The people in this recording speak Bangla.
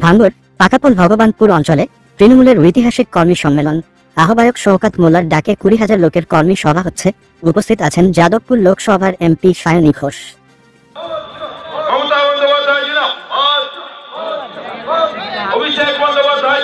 ভাঙ্গুর পাকাপোল ভগবানপুর অঞ্চলে তৃণমূলের ঐতিহাসিক কর্মী সম্মেলন। আহ্বায়ক শওকত মোল্লার ডাকে 20,000 লোকের কর্মী সভা হচ্ছে। উপস্থিত আছেন যাদবপুর লোকসভার এমপি সায়নী ঘোষ। অভিষেক বন্দ্যোপাধ্যায়